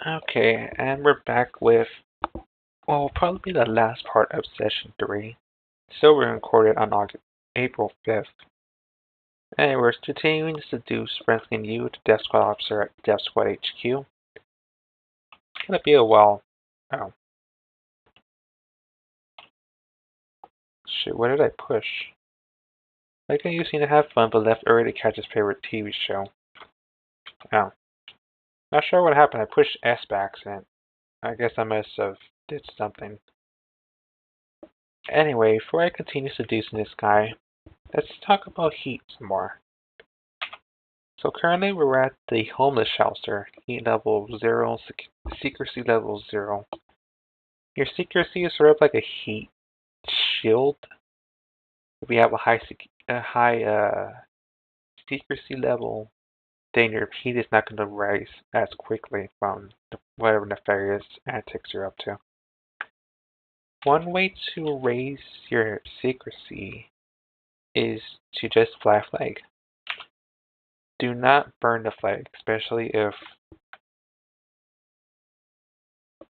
Okay, and we're back with, well, probably the last part of session 3. So we're recorded on April 5th. And we're continuing to seduce Franklin Yu to Death Squad Officer at Death Squad HQ. It's gonna be a while. Oh. Shoot, what did I push? Like I used to have fun, but left early to catch his favorite TV show. Oh. Not sure what happened. I pushed S by accident. I guess I must have did something. Anyway, before I continue seducing this guy, let's talk about heat some more. So currently we're at the homeless shelter, heat level 0, secrecy level 0. Your secrecy is sort of like a heat shield. If you have a high secrecy level, then your heat is not going to rise as quickly from whatever nefarious antics you're up to. One way to raise your secrecy is to just fly a flag. Do not burn the flag, especially if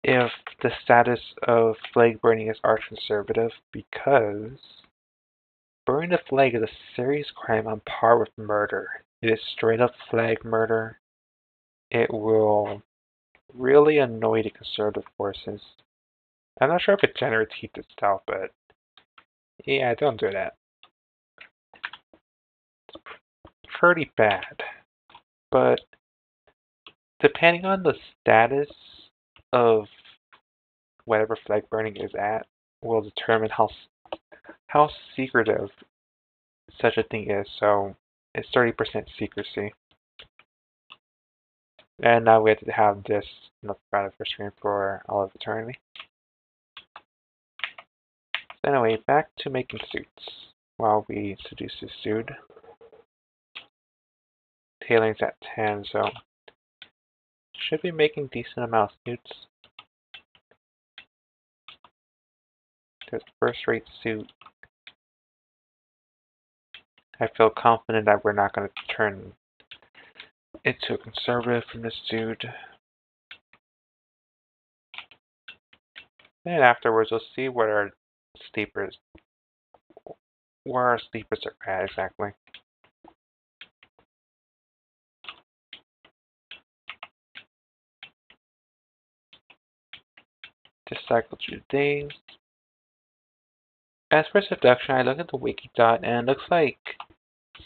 the status of flag burning is arch-conservative, because burning the flag is a serious crime on par with murder. It is straight up flag murder. It will really annoy the conservative forces. I'm not sure if it generates heat itself, but yeah, don't do that. It's pretty bad. But depending on the status of whatever flag burning is at, will determine how secretive such a thing is. So it's 30% secrecy. And now we have to have this in the front of our screen for all of eternity. So anyway, back to making suits while we seduce this dude. Tailing's at 10, so should be making decent amount of suits. There's a first-rate suit. I feel confident that we're not going to turn into a conservative from this dude. And afterwards, we'll see where our sleepers are at exactly. Just cycle through the days. As for seduction, I look at the wiki dot and it looks like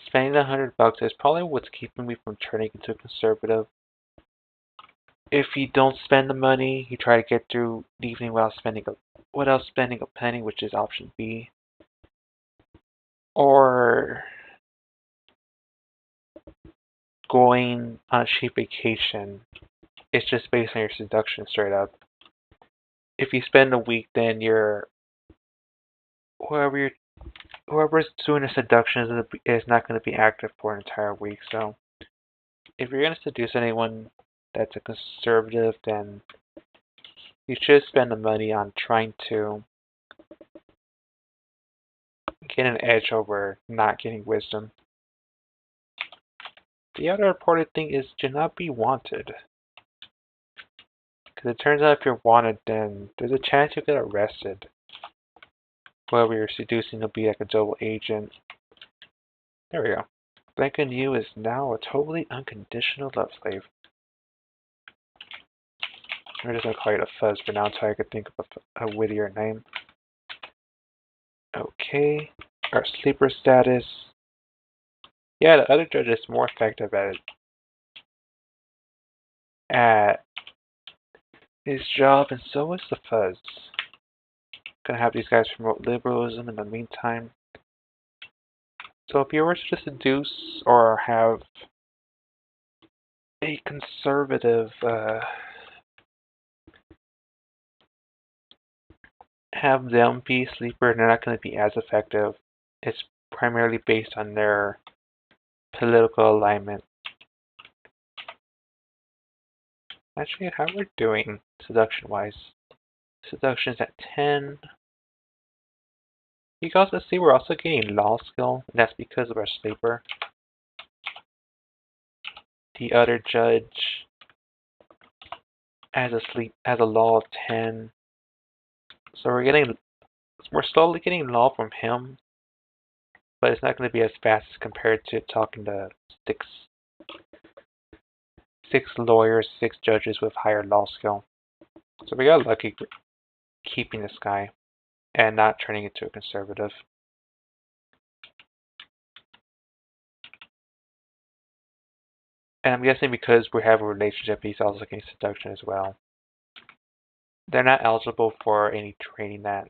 spending $100 is probably what's keeping me from turning into a conservative. If you don't spend the money, you try to get through the evening without spending a penny, which is option B. Or going on a cheap vacation. It's just based on your seduction straight up. If you spend a week, then whoever's doing the seduction is not going to be active for an entire week. So if you're going to seduce anyone that's a conservative, then you should spend the money on trying to get an edge over not getting wisdom. The other important thing is to not be wanted. Because it turns out if you're wanted, then there's a chance you'll get arrested. Whoever you're seducing will be like a double agent. There we go. Franklin Yu is now a totally unconditional love slave. We're just going to call it a fuzz for now until I can think of a wittier name. Okay. Our sleeper status. Yeah, the other judge is more effective at his job, and so is the fuzz. Gonna have these guys promote liberalism in the meantime. So if you were to seduce or have a conservative have them be a sleeper, they're not going to be as effective. It's primarily based on their political alignment. Actually, how we're doing seduction-wise. Seduction's at 10. You can also see we're also getting law skill, and that's because of our sleeper. The other judge as a law of 10. So we're slowly getting law from him, but it's not going to be as fast as compared to talking to six lawyers, 6 judges with higher law skill. So we got lucky keeping this guy and not turning into a conservative. And I'm guessing because we have a relationship, he's also getting seduction as well. They're not eligible for any training that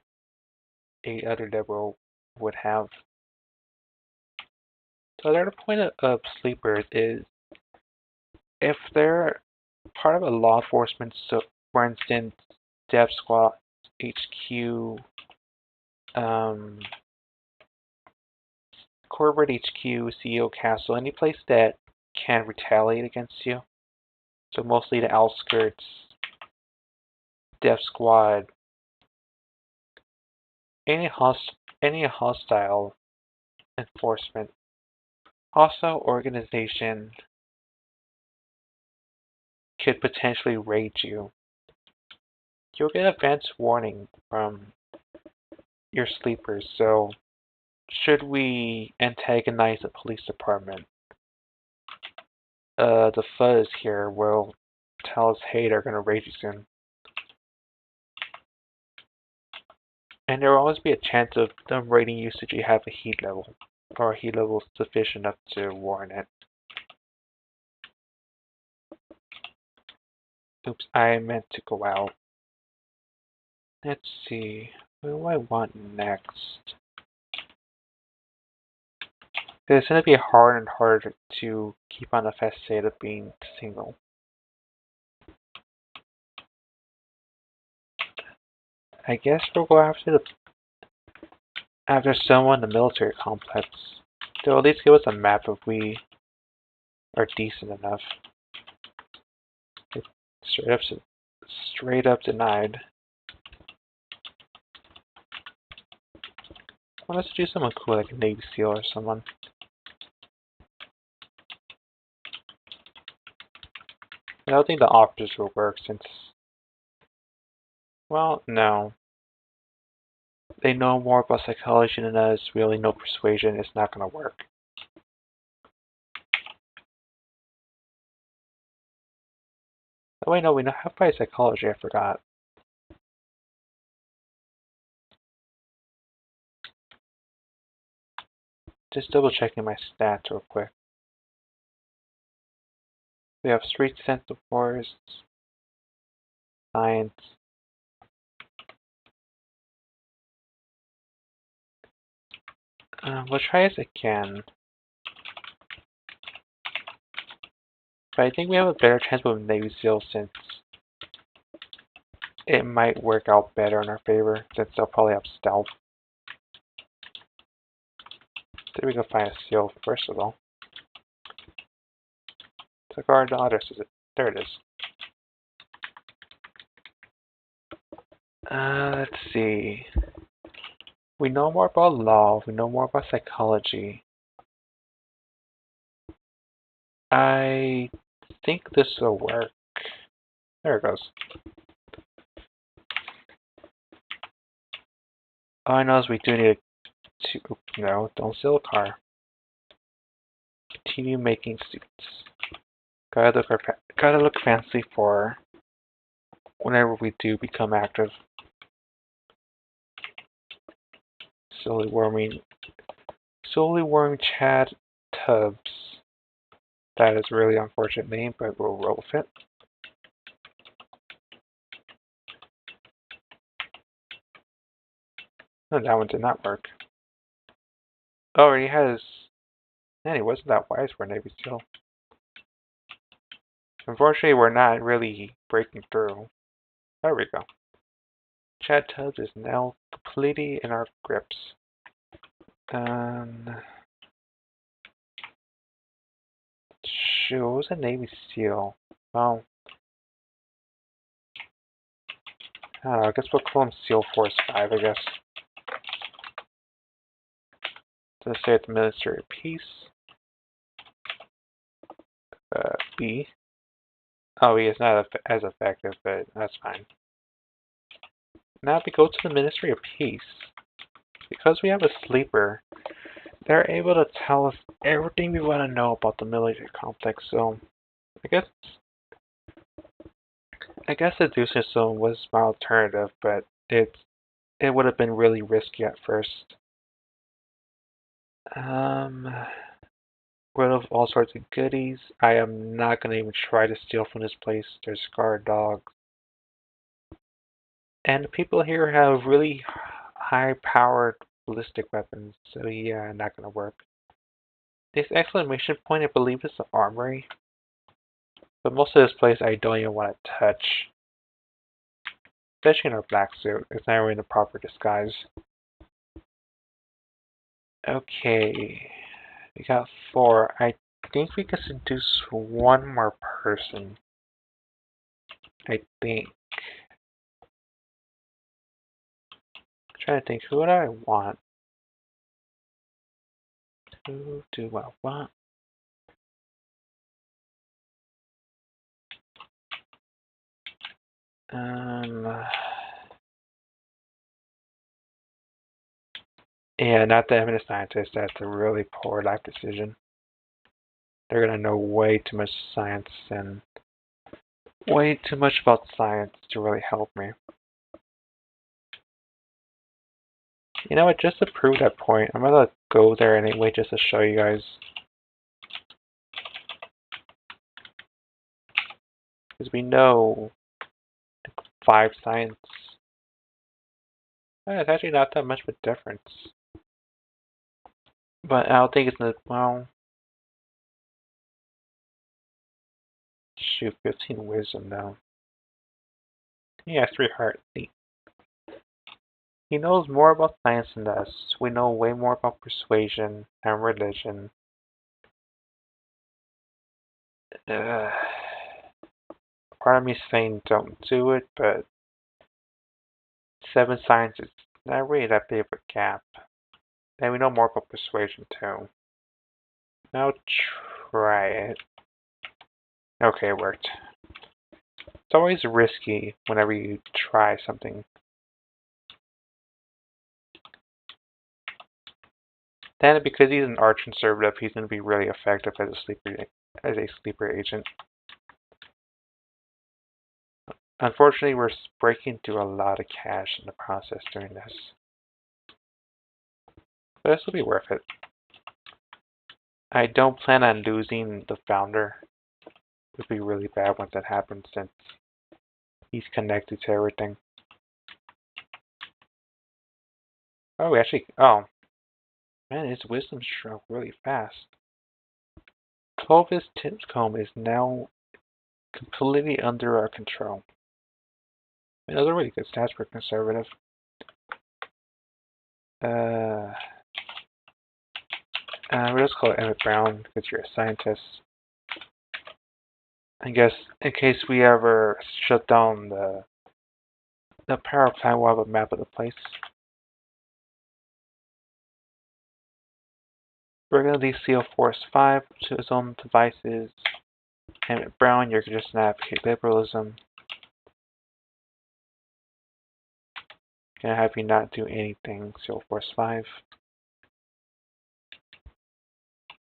any other liberal would have. So the other point of sleepers is if they're part of a law enforcement, so for instance, Dev Squad, HQ, Corporate HQ, CEO Castle, any place that can retaliate against you. So mostly the outskirts, Dev Squad, any hostile enforcement, hostile organization could potentially raid you. You'll get advance warning from your sleepers, so should we antagonize the police department, the fuzz here will tell us, hey, they're gonna raid you soon. And there will always be a chance of them raiding you should you have a heat level, or a heat level sufficient enough to warrant it. Oops, I meant to go out. Let's see, what do I want next? It's going to be harder and harder to keep on the facade of being single. I guess we'll go after someone in the military complex. They'll at least give us a map if we are decent enough. It's straight up denied. I want us to do someone cool like a Navy SEAL or someone. I don't think the officers will work since, well, no. They know more about psychology than us. We only know persuasion. It's not going to work. Oh wait, no, we have by psychology. I forgot. Just double checking my stats real quick. We have street sense of forests, science. We'll try this again. But I think we have a better chance with Navy SEAL since it might work out better in our favor since they'll probably have stealth. There we go, find a SEAL first of all. So guard the others, is it? There it is. Let's see. We know more about law, we know more about psychology. I think this will work. There it goes. All I know is we do need to, no, don't steal a car. Continue making suits. Gotta look fancy for whenever we do become active. Slowly warming Chad Tubbs. That is a really unfortunate name, but we'll roll with it. No, that one did not work. Oh, he has. Man, he wasn't that wise for a Navy SEAL. Unfortunately, we're not really breaking through. There we go. Chad Tubbs is now completely in our grips. Shoot, what was a Navy SEAL? Well, I don't know, I guess we'll call him SEAL Force 5, I guess. To say at the Ministry of Peace. B. Oh, he is not as effective, but that's fine. Now if we go to the Ministry of Peace, because we have a sleeper, they're able to tell us everything we want to know about the military complex. So I guess seducing someone was my alternative, but it would have been really risky at first. Rid of all sorts of goodies. I am not gonna even try to steal from this place. There's guard dogs. And the people here have really high-powered ballistic weapons, so yeah, not gonna work. This exclamation point, I believe, is the armory. But most of this place I don't even want to touch. Especially in our black suit. It's not really in the proper disguise. Okay. We got 4. I think we can seduce one more person. I think. I'm trying to think, who would I want? Who do I want? Yeah, not that I'm a scientist. That's a really poor life decision. They're gonna know way too much science and way too much about science to really help me. You know what, just to prove that point, I'm gonna go there anyway just to show you guys. Because we know 5 science. It's actually not that much of a difference. But I don't think it's, well, shoot, 15 wisdom though. Yeah, 3 heart. He knows more about science than us. We know way more about persuasion and religion. Part of me is saying don't do it, but 7 science is not really that big of a gap. And we know more about persuasion too. Now try it. Okay, it worked. It's always risky whenever you try something. Then, because he's an arch conservative, he's going to be really effective as a sleeper agent. Unfortunately, we're breaking through a lot of cash in the process doing this. But this will be worth it. I don't plan on losing the founder. It would be really bad once that happens since he's connected to everything. Oh, oh. Man, his wisdom shrunk really fast. Clovis Tipscomb is now completely under our control. I mean, those are really good stats for conservative. We'll just call it Emmett Brown because you're a scientist. I guess in case we ever shut down the power plant, we'll have a map of the place. We're going to leave Seal Force 5 to his own devices. Emmett Brown, you're just going to advocate liberalism. Gonna have you not do anything, Seal Force 5.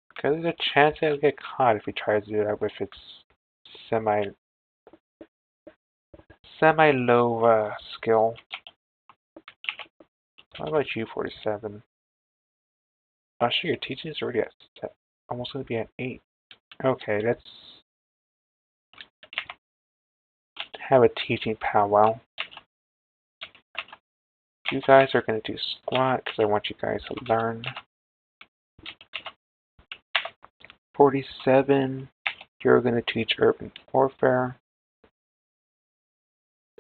Because there's a chance that will get caught if he tries to do that with its semi-low skill. What about you, 47? Oh, sure, your teaching is already at almost going to be at 8. Okay, let's have a teaching powwow. You guys are going to do squat because I want you guys to learn. 47, you're going to teach urban warfare.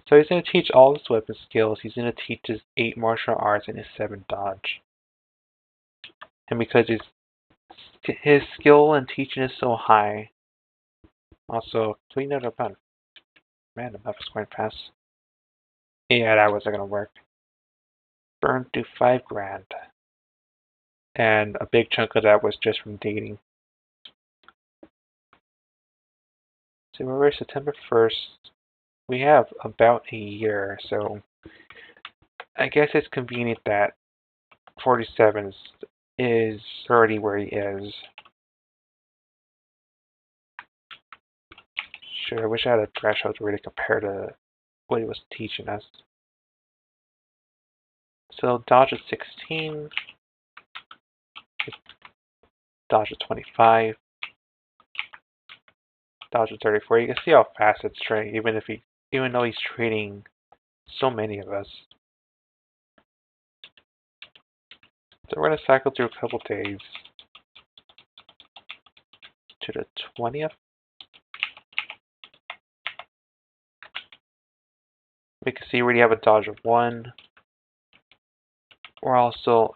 So he's going to teach all his weapon skills. He's going to teach his 8 martial arts and his 7 dodge. And because his skill and teaching is so high, also clean it up on. Man, the map is going fast. Yeah, that wasn't going to work. Burned through 5 grand. And a big chunk of that was just from dating. So we're September 1st. We have about a year, so I guess it's convenient that 47 is already where he is. Sure, I wish I had a threshold to really compare to what he was teaching us. So dodge at 16, dodge at 25, dodge at 34. You can see how fast it's trading, even though he's trading so many of us. So we're gonna cycle through a couple days to the 20th. We can see we already have a dodge of 1. We're also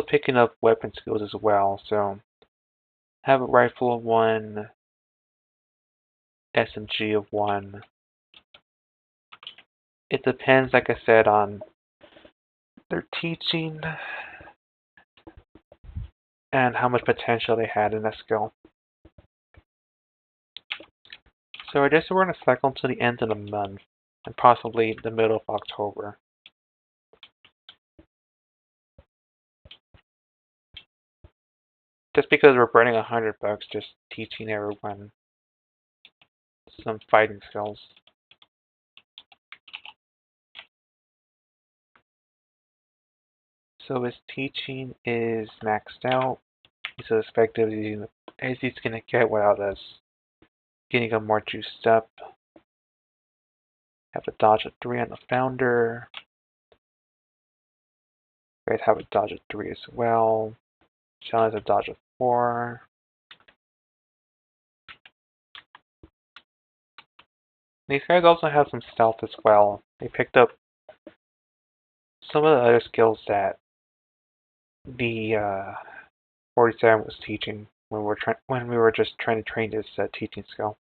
picking up weapon skills as well. So have a rifle of 1, SMG of 1. It depends, like I said, on their teaching and how much potential they had in that skill. So I guess we're going to cycle until the end of the month, and possibly the middle of October. Just because we're burning $100 just teaching everyone some fighting skills. So his teaching is maxed out. He's as effective as he's going to get without us getting him more juiced up. Have a dodge of 3 on the founder. You guys have a dodge of 3 as well. Sean has a dodge of 4. These guys also have some stealth as well. They picked up some of the other skills that the 47 was teaching when we were just trying to train this teaching skill.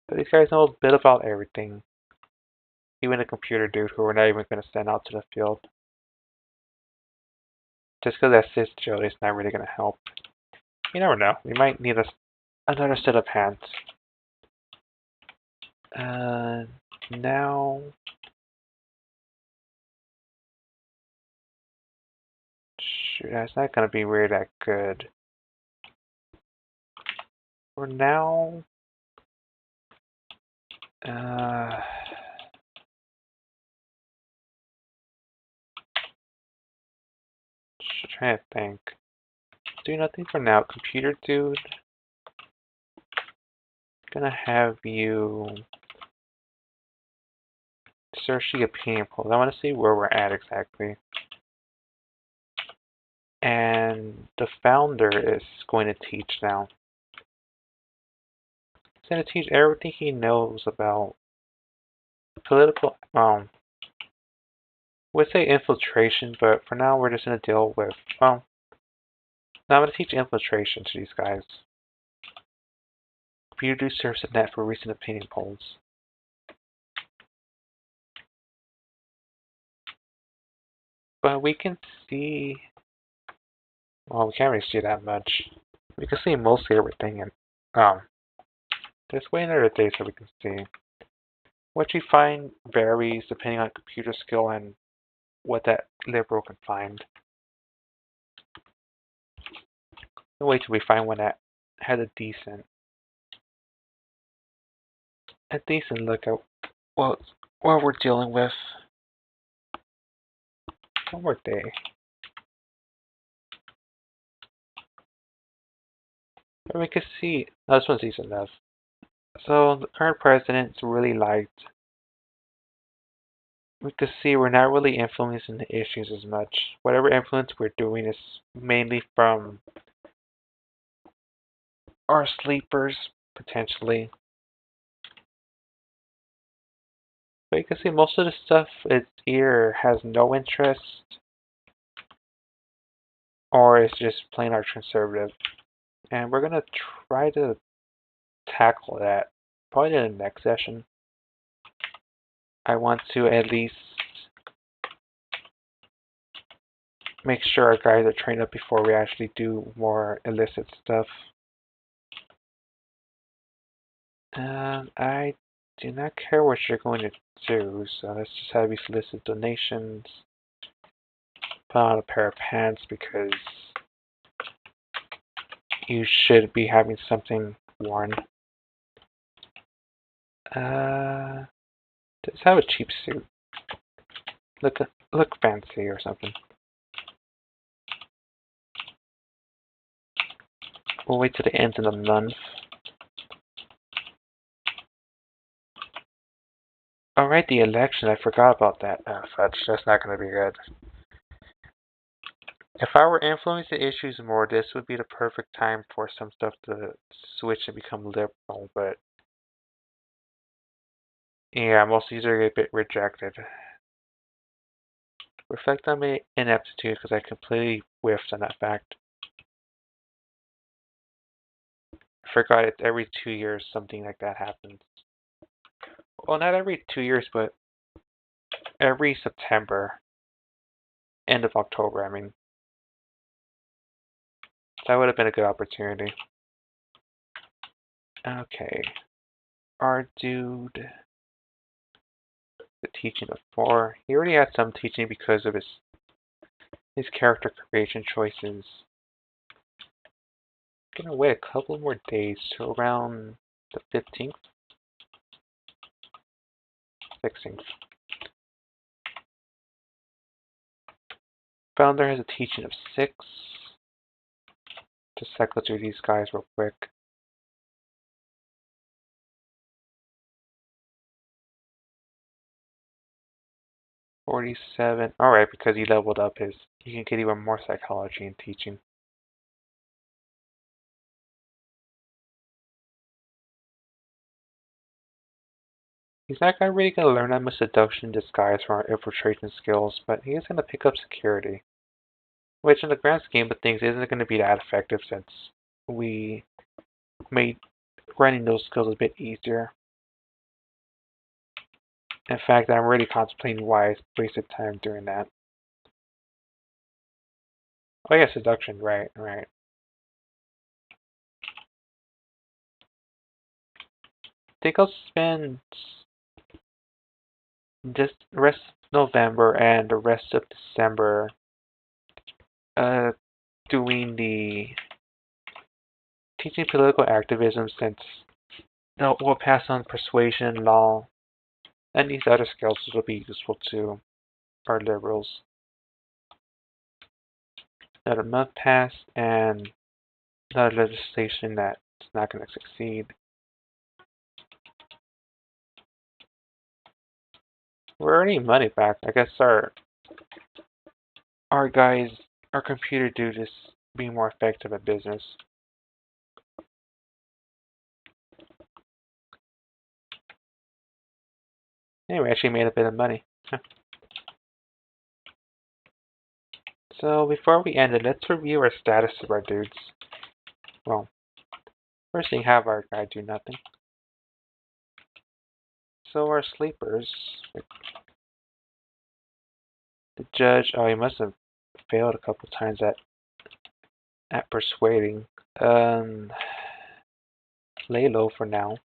But these guys know a bit about everything. Even a computer dude who we're not even going to send out to the field. Just because that assist Joe is not really going to help. You never know. We might need another set of hands. Now... Shoot, that's not going to be really that good. For now... trying to think. Do nothing for now. Computer dude. Gonna have you search the opinion polls. I want to see where we're at exactly. And the founder is going to teach now. He's going to teach everything he knows about political, we'd say infiltration, but for now we're just going to deal with, now I'm going to teach infiltration to these guys. Computer serves the net for recent opinion polls. But we can see, well, we can't really see that much. We can see mostly everything, and there's way another day so we can see. What you find varies depending on computer skill and what that liberal can find. Wait till we find one that has a decent look at what we're dealing with. One more day. But we can see, no, this one's decent enough. So the current president's really liked. We can see we're not really influencing the issues as much. Whatever influence we're doing is mainly from our sleepers, potentially. But you can see most of the stuff it's either has no interest or it's just plain art conservative. And we're gonna try to tackle that probably in the next session. I want to at least make sure our guys are trained up before we actually do more illicit stuff. I do not care what you're going to do, so let's just have you solicit donations. Put on a pair of pants because you should be having something worn. Let's have a cheap suit. Look fancy or something. We'll wait till the end of the month. Alright, the election. I forgot about that. Oh, fudge. That's not going to be good. If I were influencing the issues more, this would be the perfect time for some stuff to switch and become liberal, but yeah, most of these are a bit rejected. Reflect on my ineptitude because I completely whiffed on that fact. I forgot it's every 2 years something like that happens. Well, not every 2 years, but every September. End of October, I mean. That would have been a good opportunity. Okay. Our dude. The teaching of 4. He already had some teaching because of his character creation choices. Gonna wait a couple more days to around the 15th, 16th. Founder has a teaching of 6. Just cycle through these guys real quick. $47. Alright, because he leveled up he can get even more psychology and teaching. He's not really going to learn that much seduction disguise from our infiltration skills, but he is going to pick up security. Which in the grand scheme of things isn't going to be that effective since we made grinding those skills a bit easier. In fact, I'm really contemplating why I wasted time doing that. Oh yeah, seduction, right. I think I'll spend just the rest of November and the rest of December doing the teaching political activism since we'll pass on persuasion, law, and these other skills will be useful to our liberals. Another month passed and another legislation that's not going to succeed. We're earning money back. I guess our computer dude is being more effective at business. Anyway, actually made a bit of money. So before we end it, let's review our status of our dudes. Well, first thing, have our guy do nothing. So our sleepers, the judge, oh, he must have failed a couple times at persuading. Lay low for now.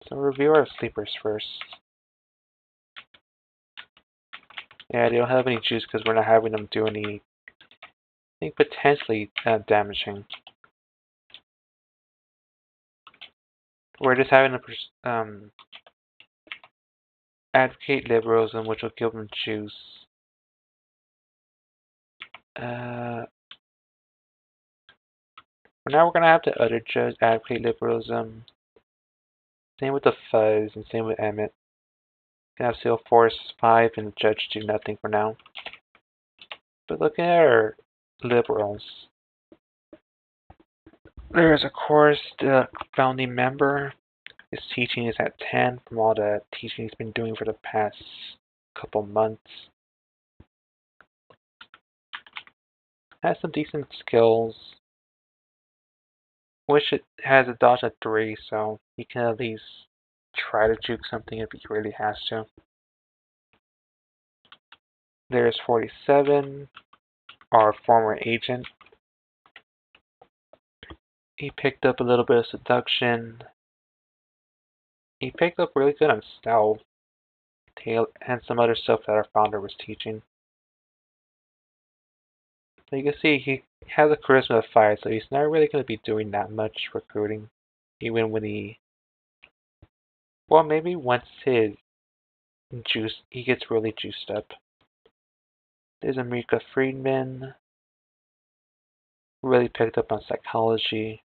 So review our sleepers first. Yeah, they don't have any juice because we're not having them do any, I think, potentially damaging. We're just having them advocate liberalism, which will give them juice. For now, we're gonna have the other judge advocate liberalism. Same with the Fuzz, and same with Emmett. Gonna have Seal Force 5 and the judge do nothing for now. But look at our liberals. There is, of course, the founding member. His teaching is at 10 from all the teaching he's been doing for the past couple months. Has some decent skills. Wish it has a dodge of 3, so he can at least try to juke something if he really has to. There's 47, our former agent. He picked up a little bit of seduction. He picked up really good on stealth, and some other stuff that our founder was teaching. So you can see he has a charisma of 5, so he's not really going to be doing that much recruiting. Even when well, maybe once he gets really juiced up. There's America Friedman, who really picked up on psychology.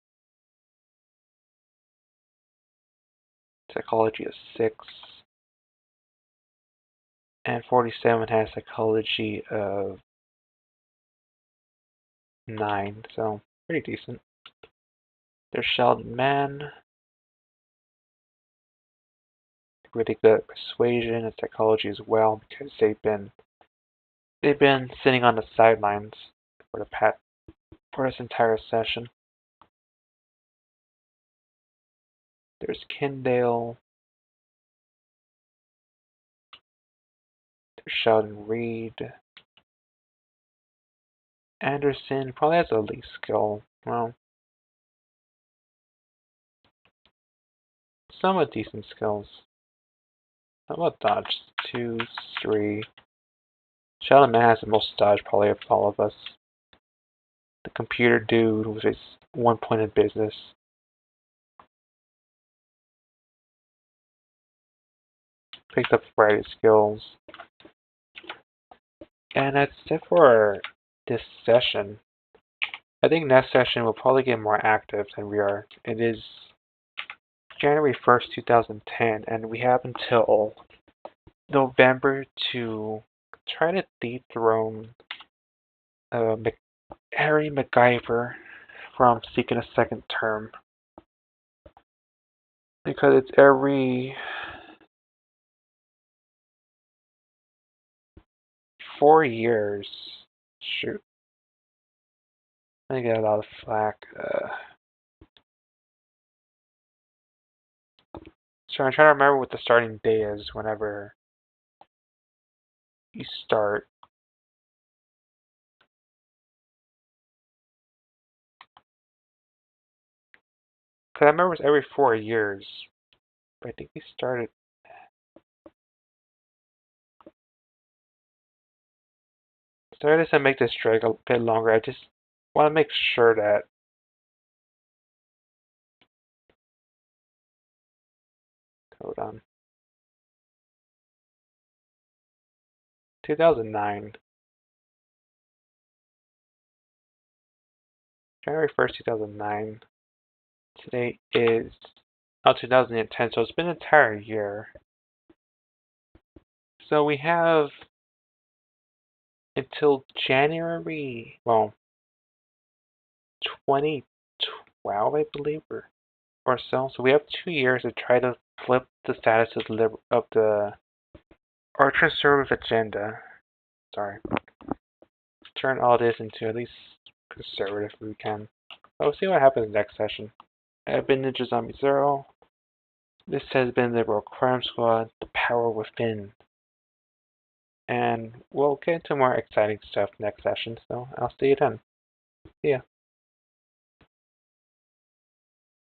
Psychology is 6. And 47 has psychology of 9, so pretty decent. There's Sheldon Mann, really good at persuasion and psychology as well, because they've been sitting on the sidelines for this entire session. There's Kindale. There's Sheldon Reed. Anderson probably has the least skill. Well, somewhat decent skills. How about dodge? 2, 3. Sheldon Mann has the most dodge probably of all of us. The computer dude with his 1 point of business. Picked up variety skills. And that's it for this session. I think next session we'll probably get more active than we are. It is January 1st, 2010, and we have until November to try to dethrone Harry MacGyver from seeking a second term. Because it's every 4 years. Shoot. I get a lot of flack. So I'm trying to remember what the starting day is whenever you start. Because I remember it's every 4 years. But I think we started. So I just to make this drag a bit longer. I just want to make sure that hold on. 2009. January 1st, 2009. Today is 2010, so it's been an entire year. So we have until January, well, 2012, I believe, or so. So we have 2 years to try to flip the status of the our conservative agenda. Sorry. Turn all this into at least conservative if we can. But we'll see what happens next session. I've been Ninja Zombie Zero. This has been the Liberal Crime Squad, The Power Within. And we'll get into more exciting stuff next session, so I'll see you then. See ya.